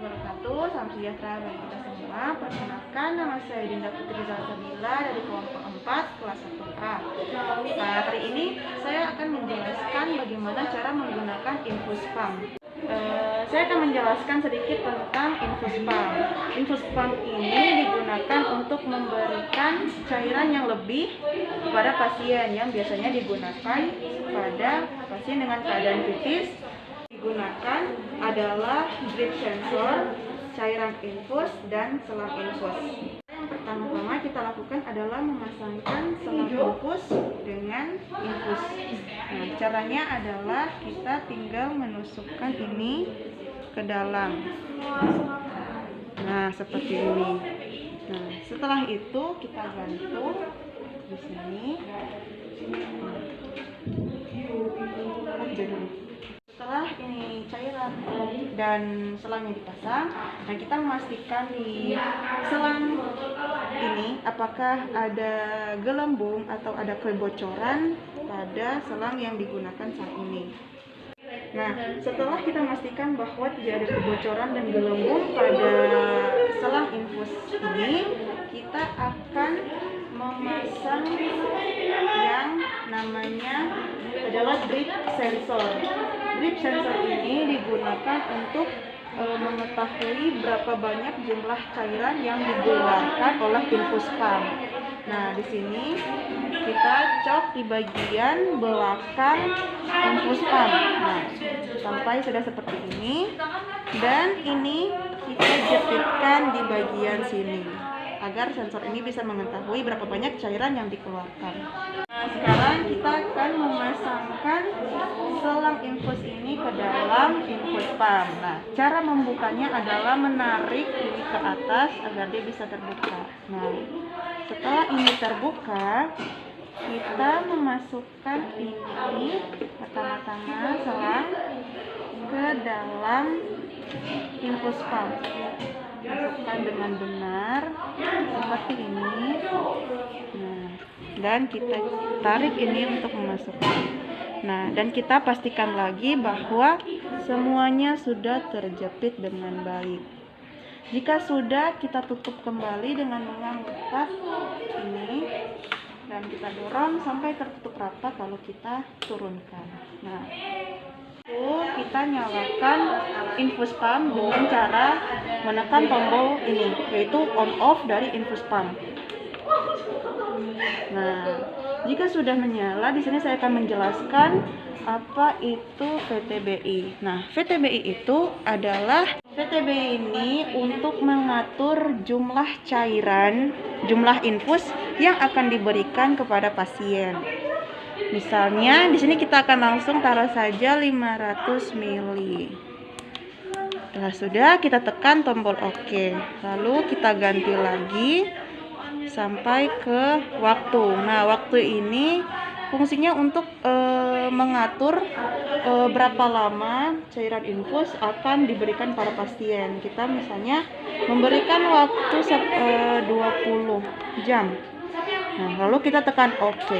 wabarakatuh. Salam sejahtera bagi kita semua. Perkenalkan, nama saya Dinda Putri Zalsabila dari kelompok 4 kelas 1A. Hari ini saya akan menjelaskan bagaimana cara menggunakan infus pump. Saya akan menjelaskan sedikit tentang infus pump. Infus pump ini digunakan untuk memberikan cairan yang lebih kepada pasien yang biasanya digunakan pada pasien dengan keadaan kritis. Digunakan adalah drip sensor, cairan infus, dan selang infus. Yang pertama-tama kita lakukan adalah memasangkan selang infus dengan infus. Nah, caranya adalah kita tinggal menusukkan ini ke dalam. Nah, seperti ini. Nah, setelah itu kita gantung di sini. Setelah ini cairan dan selangnya dipasang, nah kita memastikan di selang ini apakah ada gelembung atau ada kebocoran pada selang yang digunakan saat ini. Nah, setelah kita memastikan bahwa tidak ada kebocoran dan gelembung pada selang infus ini, kita akan memasang yang namanya adalah drip sensor. Drip sensor ini digunakan untuk mengetahui berapa banyak jumlah cairan yang dikeluarkan oleh infus pump. Nah, di sini kita cok di bagian belakang infus pump. Nah, sampai sudah seperti ini, dan ini kita jepitkan di bagian sini agar sensor ini bisa mengetahui berapa banyak cairan yang dikeluarkan. Nah, sekarang kita akan memasangkan selang infus ini ke dalam infus pump. Nah, cara membukanya adalah menarik ini ke atas agar dia bisa terbuka. Nah, setelah ini terbuka, kita memasukkan ini pertama-tama selang ke dalam infus pump. Masukkan dengan benar seperti ini. Nah, dan kita tarik ini untuk memasukkan. Nah, dan kita pastikan lagi bahwa semuanya sudah terjepit dengan baik. Jika sudah, kita tutup kembali dengan mengangkat ini dan kita dorong sampai tertutup rapat lalu kita turunkan. Nah, kita nyalakan infus pump dengan cara menekan tombol ini, yaitu on off dari infus pump. Nah, jika sudah menyala, di sini saya akan menjelaskan apa itu VTBI. Nah, VTBI itu adalah ini untuk mengatur jumlah cairan, jumlah infus yang akan diberikan kepada pasien. Misalnya di sini kita akan langsung taruh saja 500 ml. Setelah sudah, kita tekan tombol OK. Lalu kita ganti lagi sampai ke waktu. Nah, waktu ini fungsinya untuk mengatur berapa lama cairan infus akan diberikan para pasien. Kita misalnya memberikan waktu 20 jam. Nah, lalu kita tekan OK.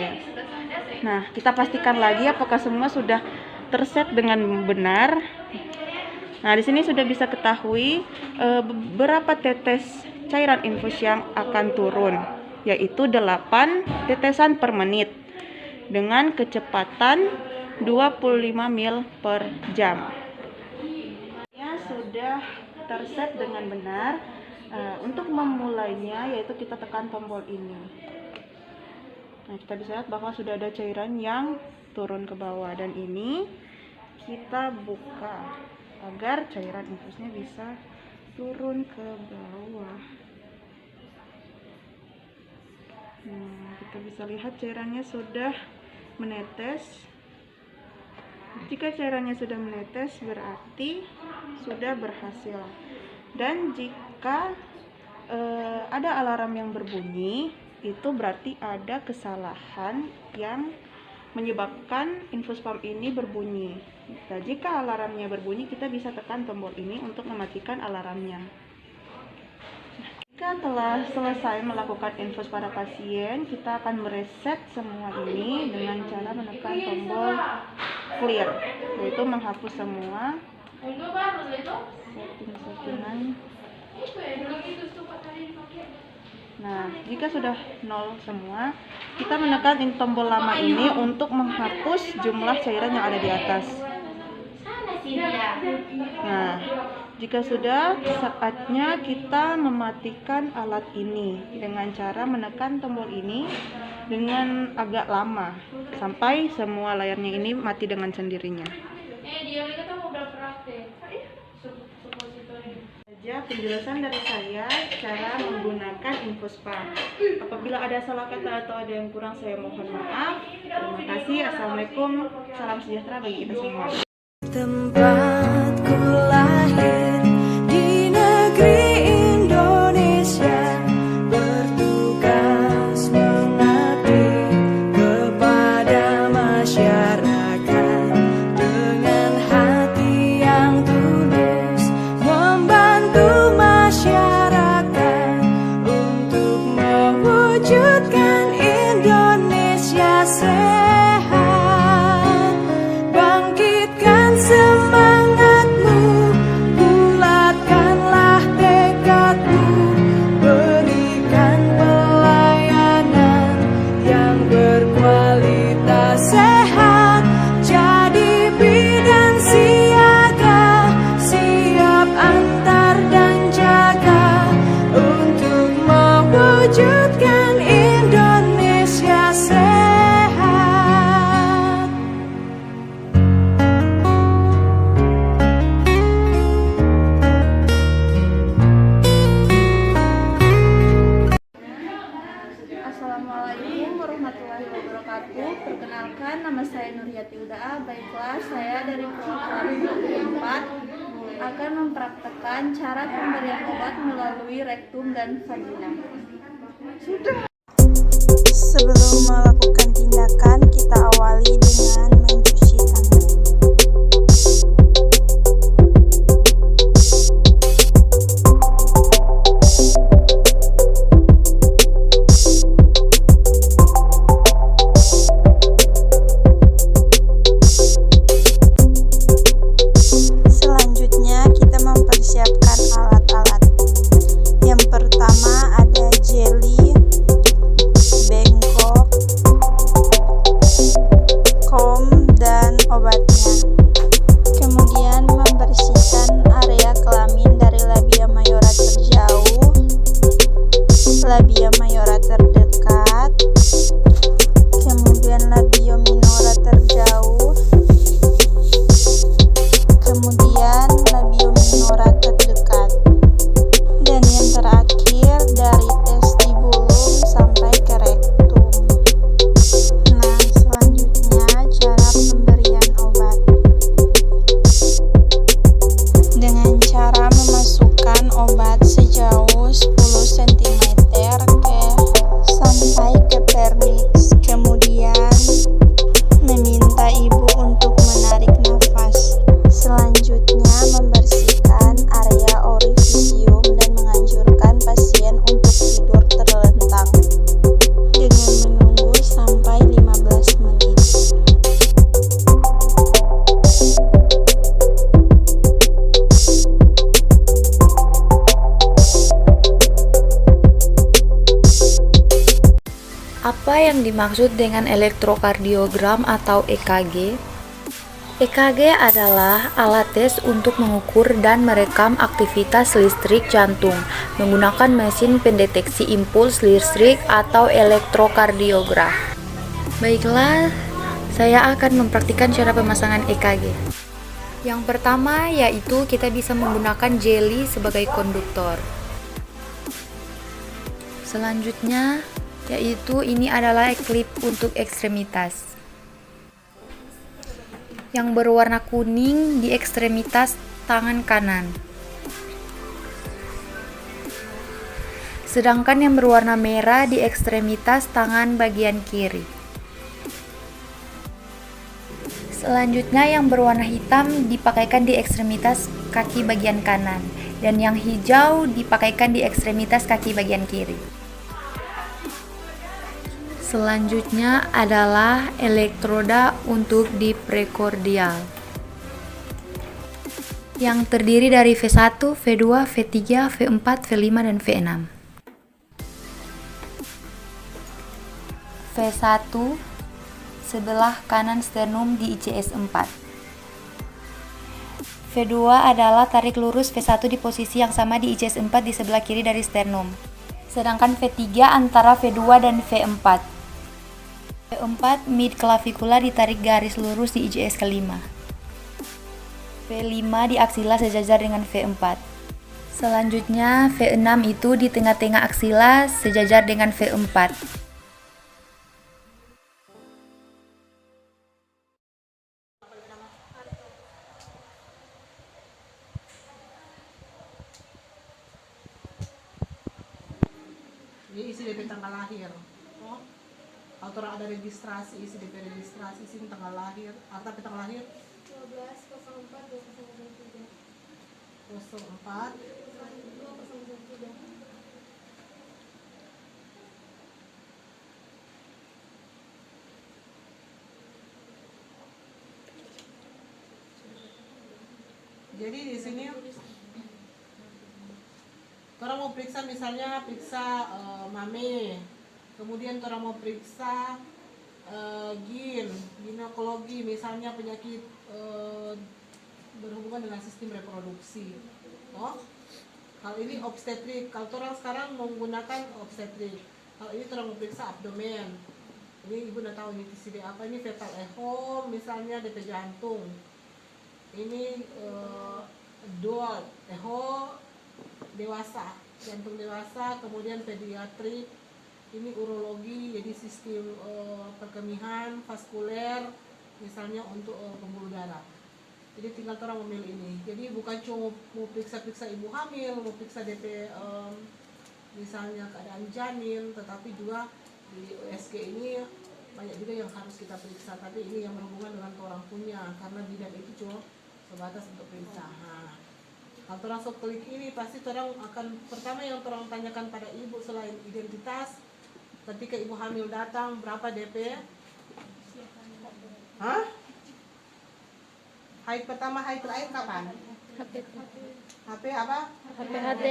Nah, kita pastikan lagi apakah semua sudah terset dengan benar. Nah, di sini sudah bisa ketahui berapa tetes cairan infus yang akan turun, yaitu 8 tetesan per menit dengan kecepatan 25 ml per jam. Ya, sudah terset dengan benar. Untuk memulainya yaitu kita tekan tombol ini. Nah, kita bisa lihat bahwa sudah ada cairan yang turun ke bawah, dan ini kita buka agar cairan infusnya bisa turun ke bawah. Nah, kita bisa lihat cairannya sudah menetes. Jika cairannya sudah menetes berarti sudah berhasil. Dan jika ada alarm yang berbunyi, itu berarti ada kesalahan yang menyebabkan infus pump ini berbunyi. Nah, jika alarmnya berbunyi, kita bisa tekan tombol ini untuk mematikan alarmnya. Jika telah selesai melakukan infus pada pasien, kita akan mereset semua ini dengan cara menekan tombol clear, yaitu menghapus semua setting-settingan. Nah, jika sudah nol semua, kita menekan tombol lama ini untuk menghapus jumlah cairan yang ada di atas. Nah, jika sudah, saatnya kita mematikan alat ini dengan cara menekan tombol ini dengan agak lama sampai semua layarnya ini mati dengan sendirinya. Saja penjelasan dari saya cara menggunakan InfoSpa. Apabila ada salah kata atau ada yang kurang, saya mohon maaf. Terima kasih. Assalamualaikum. Salam sejahtera bagi kita semua. Tempatku lahir di negeri Indonesia, bertugas mengabdi kepada masyarakat dengan hati yang tulus, membantu masyarakat untuk mewujudkan Indonesia sehat. Bangkitkan semangatmu, bulatkanlah tekadmu, berikan pelayanan yang berkualitas sehat, jadi bidan siaga, siap antar dan jaga untuk mewujudkan Indonesia sehat. Assalamualaikum warahmatullahi wabarakatuh. Perkenalkan, nama saya Nuriyati Udaa. Baiklah, saya dari Program 4 akan mempraktekkan cara pemberian obat melalui rektum dan vagina. Sebelum melakukan tindakan, kita awali dengan mencuci tangan. Selanjutnya, kita mempersiapkan alat-alat. Yang pertama ada jeli, bengkok, comb, dan obatnya. Kemudian membersihkan area kelamin dari labia mayora terjauh, labia mayora terdekat, kemudian labia minora terjauh, kemudian labia minora terdekat, dan yang terakhir dari testibulum sampai ke rektum. Nah, selanjutnya cara pemberian obat. Dengan cara memasukkan obat sejauh 10 cm sampai ke vernix, kemudian meminta ibu untuk menarik nafas. Selanjutnya membersihkan area orifisium dan menganjurkan pasien untuk tidur terlentang dengan menunggu sampai 15 menit. Apa yang dimaksud dengan elektrokardiogram atau EKG? EKG adalah alat tes untuk mengukur dan merekam aktivitas listrik jantung menggunakan mesin pendeteksi impuls listrik atau elektrokardiograf. Baiklah, saya akan mempraktikkan cara pemasangan EKG. Yang pertama yaitu kita bisa menggunakan jeli sebagai konduktor. Selanjutnya yaitu ini adalah klip untuk ekstremitas yang berwarna kuning di ekstremitas tangan kanan, sedangkan yang berwarna merah di ekstremitas tangan bagian kiri. Selanjutnya yang berwarna hitam dipakaikan di ekstremitas kaki bagian kanan, dan yang hijau dipakaikan di ekstremitas kaki bagian kiri. Selanjutnya adalah elektroda untuk di prekordial yang terdiri dari V1, V2, V3, V4, V5, dan V6. V1 sebelah kanan sternum di ICS 4. V2 adalah tarik lurus V1 di posisi yang sama di ICS 4 di sebelah kiri dari sternum. Sedangkan V3 antara V2 dan V4. V4 mid clavicula ditarik garis lurus di ICS kelima. V5 di aksila sejajar dengan V4. Selanjutnya V6 itu di tengah-tengah aksila sejajar dengan V4. Ini isi DP tanggal lahir. Oh, atau ada registrasi, isi DP registrasi, isi tanggal lahir, atau tanggal lahir 04 Jadi di sini orang mau periksa, misalnya periksa mame, kemudian orang mau periksa ginekologi, misalnya penyakit berhubungan dengan sistem reproduksi. Oh, kalau ini obstetrik, kalau orang sekarang menggunakan obstetrik. Kalau ini orang mau periksa abdomen, ini ibu udah tahu ini TCD apa, ini fetal echo, misalnya DP jantung. Ini dual echo dewasa, jantung dewasa, kemudian pediatrik, ini urologi, jadi sistem perkemihan, vaskuler, misalnya untuk pembuluh darah. Jadi tinggal orang memilih ini. Jadi bukan cuma mau periksa-periksa ibu hamil, mau periksa DP misalnya keadaan janin, tetapi juga di USG ini banyak juga yang harus kita periksa. Tapi ini yang berhubungan dengan orang punya, karena bidan itu cuma sebatas untuk periksa. Kalau orang sok klik ini, pasti orang akan pertama yang orang tanyakan pada ibu selain identitas, ketika ibu hamil datang berapa DP? Hah? Haid pertama, haid terakhir kapan? HP apa? HPHT.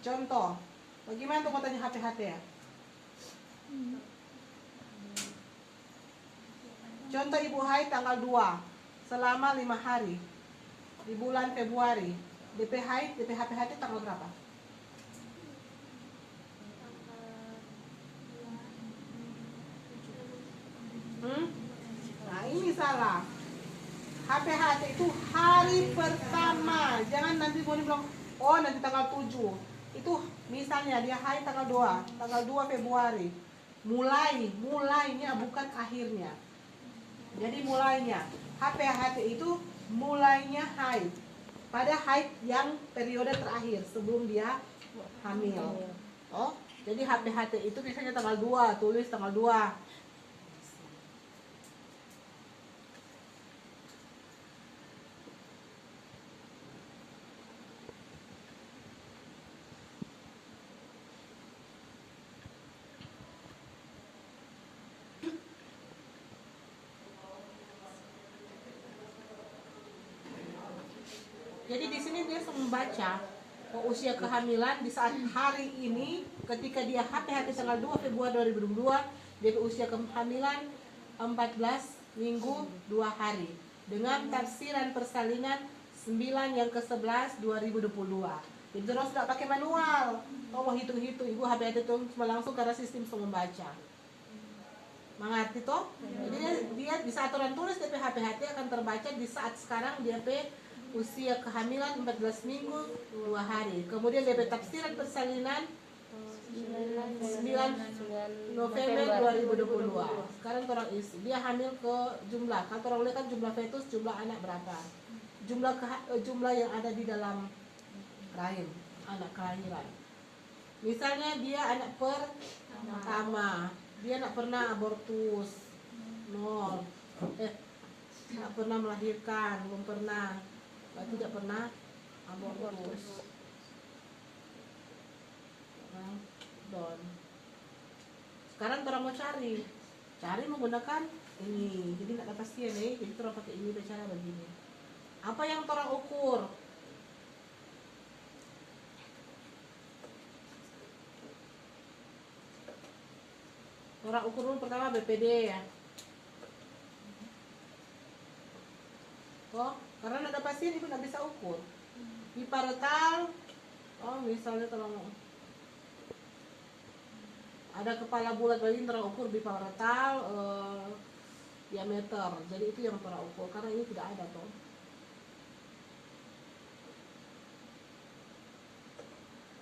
Contoh, bagaimana tuh mau tanya HPHT ya? Contoh ibu haid tanggal 2 selama 5 hari di bulan Februari. DP haid, DP HPHT tanggal berapa? Nah ini salah. HPHT itu hari pertama. Jangan nanti boleh bilang, oh nanti tanggal 7. Itu misalnya dia haid tanggal 2 Februari. Mulainya bukan akhirnya. Jadi mulainya. HPHT itu mulainya haid. Pada haid yang periode terakhir sebelum dia hamil. Oh, jadi HPHT itu biasanya tanggal 2, tulis tanggal 2. Jadi di sini dia membaca usia kehamilan di saat hari ini, ketika dia HPHT tanggal 2 Februari 2022, dia usia kehamilan 14 minggu 2 hari dengan tafsiran persalinan 9 yang ke-11 2022. Jadi terus tidak pakai manual. Oh mau hitung-hitung, ibu HPHT itu cuma langsung karena sistem semua membaca. Mengerti toh? Jadi dia di saat orang tulis DP HPHT akan terbaca di saat sekarang DP usia kehamilan 14 minggu 2 hari. Kemudian DP tafsiran persalinan 9 November 2022. Sekarang orang isi, dia hamil ke jumlah. Kalau orang lihat kan jumlah fetus, jumlah anak berapa? Jumlah yang ada di dalam rahim, anak kelahiran. Misalnya dia anak pertama, dia nak pernah abortus, 0. Nak pernah melahirkan, belum pernah. Tidak pernah abortus. Sekarang orang mau cari menggunakan ini. Jadi nggak ada pastian nih. Jadi orang pakai ini bicara begini. Apa yang orang ukur? Orang ukur dulu pertama BPD ya. Oh, karena nggak ada pasien ibu nggak bisa ukur. Biparental, oh misalnya tolong ada kepala bulat bagi terukur biparental diameter. Jadi itu yang terukur karena ini tidak ada toh.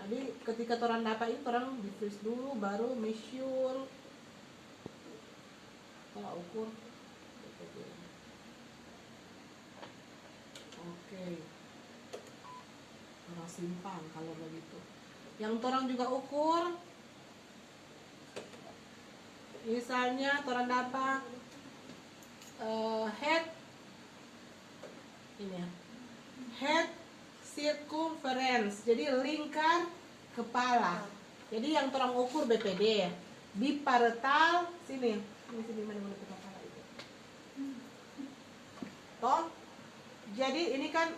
Jadi ketika orang dapat itu orang di freeze dulu baru measure terukur. Oke. Orang simpan kalau begitu. Yang orang juga ukur misalnya orang dapat head ini ya, head circumference, jadi lingkar kepala. Jadi yang orang ukur BPD ya, biparental sini mana kepala itu. Toh, jadi ini kan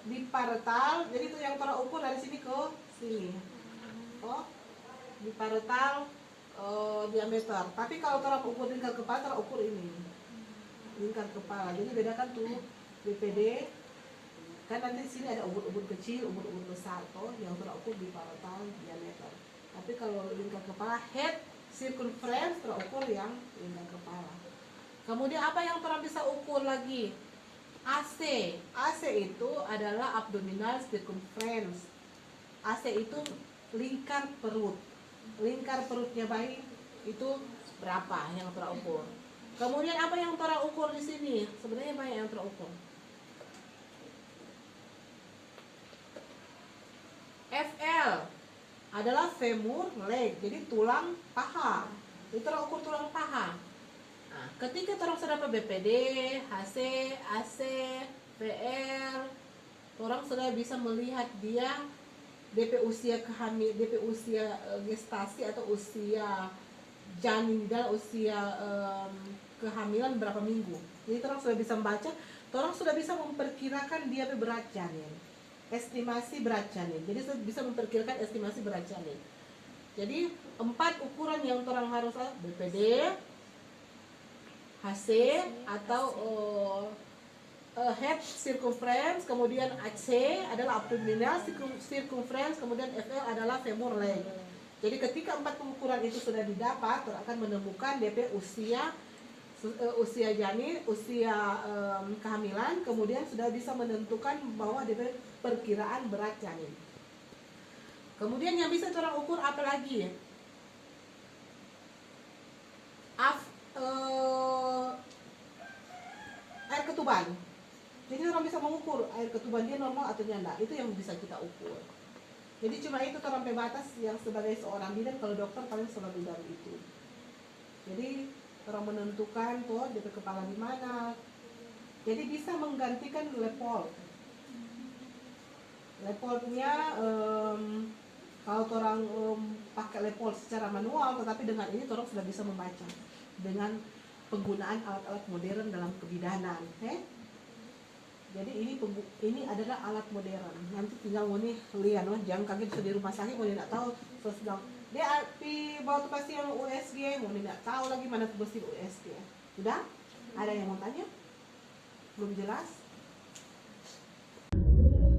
biparental, jadi itu yang orang ukur dari sini ke sini. Toh, biparental diameter. Tapi kalau orang ukur lingkar kepala, orang ukur ini lingkar kepala. Jadi bedakan tuh BPD. Kan nanti sini ada ubun-ubun kecil, ubun-ubun besar toh yang orang ukur biparental diameter. Tapi kalau lingkar kepala head circumference terukur yang lingkar kepala. Kemudian apa yang orang bisa ukur lagi? AC. AC itu adalah abdominal circumference. AC itu lingkar perut. Lingkar perutnya bayi itu berapa yang terukur. Kemudian apa yang terukur di sini? Sebenarnya banyak yang terukur. FL adalah femur leg, jadi tulang paha. Itu terukur tulang paha. Nah, ketika orang sudah dapat BPD, HC, AC, PL, orang sudah bisa melihat dia DP usia DP usia gestasi atau usia janin dan usia kehamilan berapa minggu. Jadi orang sudah bisa membaca, orang sudah bisa memperkirakan dia berat janin. Estimasi berat janin. Jadi bisa memperkirakan estimasi berat janin. Jadi 4 ukuran yang orang harus BPD, HC atau head circumference, kemudian AC adalah abdominal circumference, kemudian FL adalah femur leg. Jadi ketika 4 pengukuran itu sudah didapat, orang akan menemukan DP usia janin, usia kehamilan, kemudian sudah bisa menentukan bahwa DP perkiraan berat janin. Kemudian yang bisa orang ukur apa lagi? Air ketuban. Jadi orang bisa mengukur air ketuban dia normal atau enggak. Itu yang bisa kita ukur. Jadi cuma itu sampai batas yang sebagai seorang bidan, kalau dokter paling selalu dari itu. Jadi orang menentukan tuh DP kepala di mana. Jadi bisa menggantikan lepol. Lepolnya kalau orang pakai lepol secara manual, tetapi dengan ini orang sudah bisa membaca dengan penggunaan alat-alat modern dalam kebidanan. Jadi ini adalah alat modern. Nanti tinggal mau nih lihat, jangan kaget di rumah sakit mau tidak tahu sedang dia bawa pasti yang USG, mau tidak tahu lagi mana pasti USG. Sudah? Ada yang mau tanya? Belum jelas?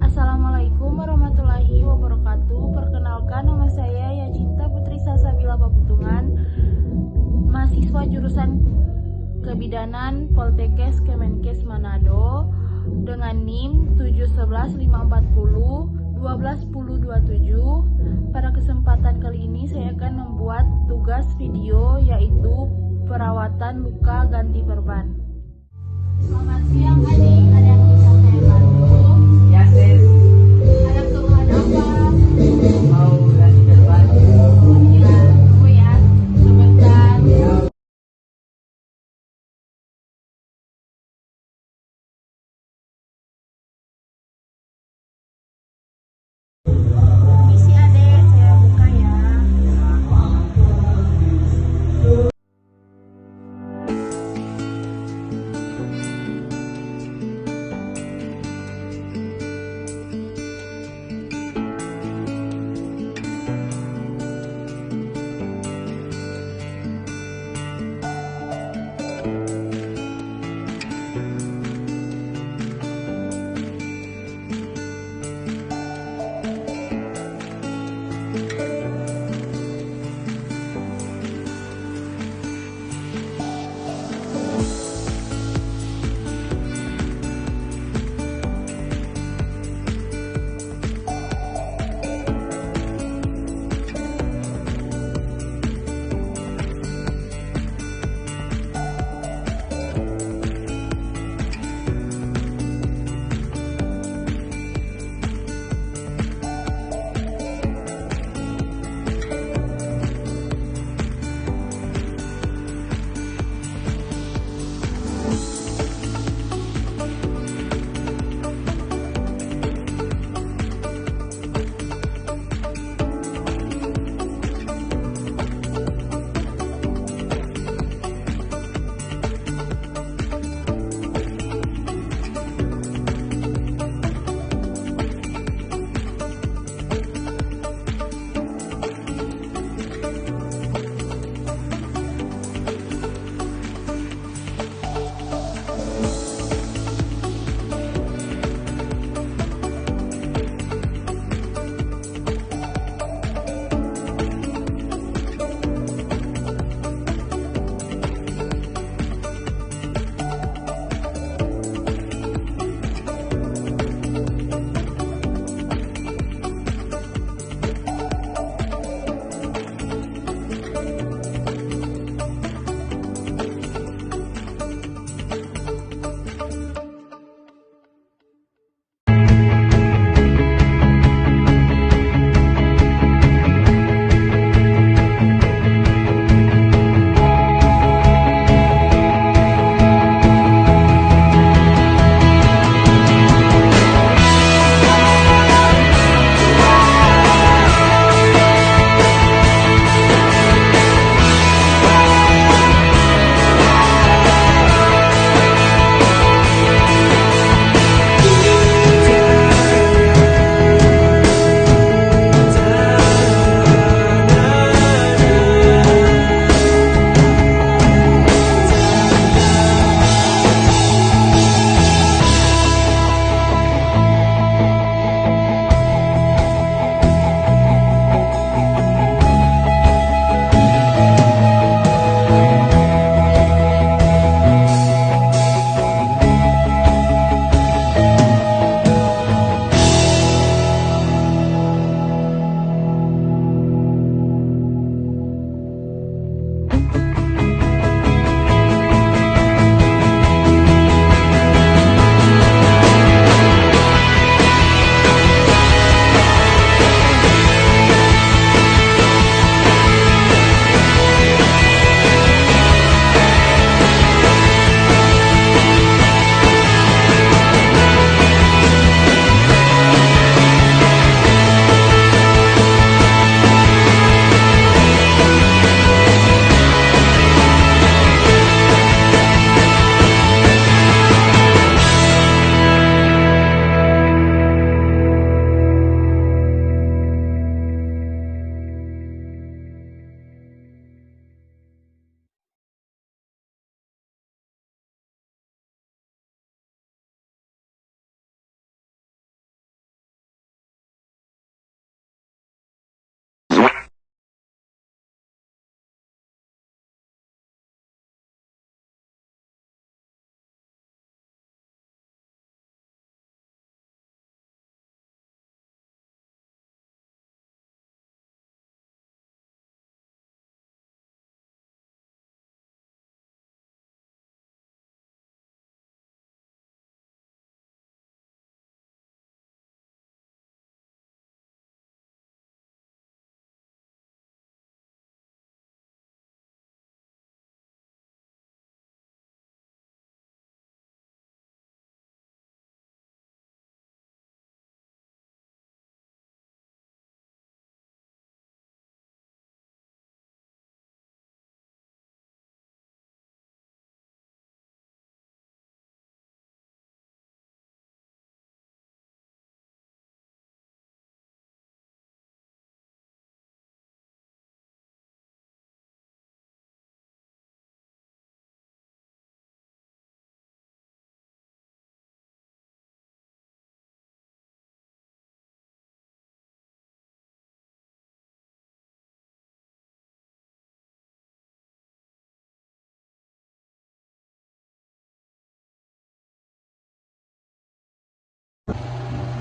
Assalamualaikum warahmatullahi wabarakatuh. Perkenalkan, nama saya Yacinta Putri Salsabila Paputungan, mahasiswa jurusan Kebidanan Poltekkes Kemenkes Manado dengan NIM 711-540-121027. Pada kesempatan kali ini saya akan membuat tugas video yaitu perawatan luka ganti perban. Selamat siang adik, ada yang bisa saya bantu? Ya, Sis. Ada keluhan apa? Mau ganti perban? Iya, tunggu ya, sebentar. Misi adek, saya buka ya.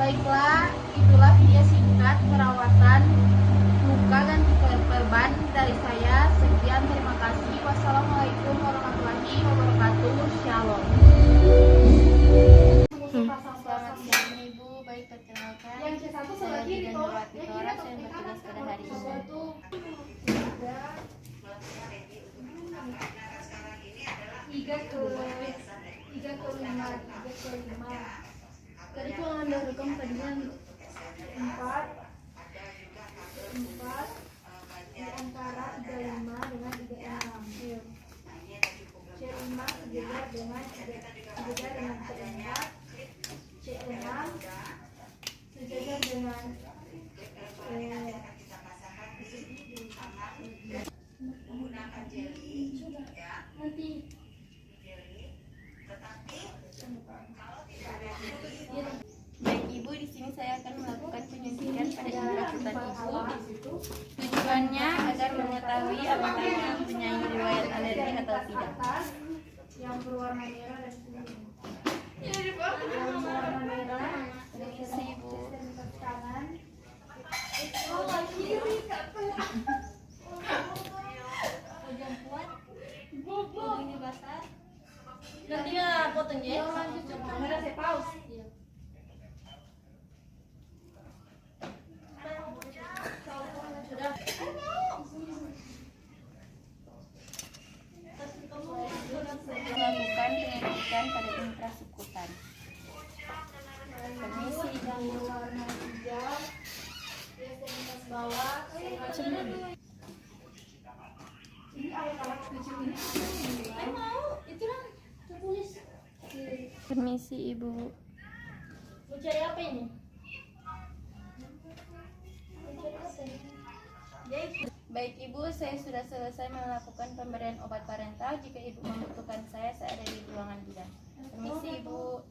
Baiklah, itulah video singkat perawatan luka ganti perban dari saya. Sekian, terima kasih. Wassalamualaikum warahmatullahi wabarakatuh. Shalom. Selamat siang Ibu, baik perkenalkan. Saya Didan Nurwati Tora, saya bertugas pada hari ini. Tadi kalau Anda rekam tadinya 4 di antara 35 dengan 36. C5 sejajar dengan C4, C6 sejajar dengan Baik Ibu, di sini saya akan melakukan penyuntikan pada intrakutan Ibu. Tujuannya agar mengetahui apakah Ibu mempunyai riwayat alergi atau tidak. Yang berwarna merah dan kuning. Yang berwarna merah, permisi Ibu. Tangan. Wajah kuat. Ini basah. Nanti nggak potong ya? Kamera saya pause. Iya. Melakukan penyuntikan pada intrasikutan. Permisi yang berwarna hijau, extremitas bawah, ini alat-alat kecil ini. Mau, itu kan tertulis. Permisi Ibu. Mau cari apa ini? Baik Ibu, saya sudah selesai melakukan pemberian obat parental. Jika Ibu membutuhkan saya ada di ruangan bidan. Permisi Ibu.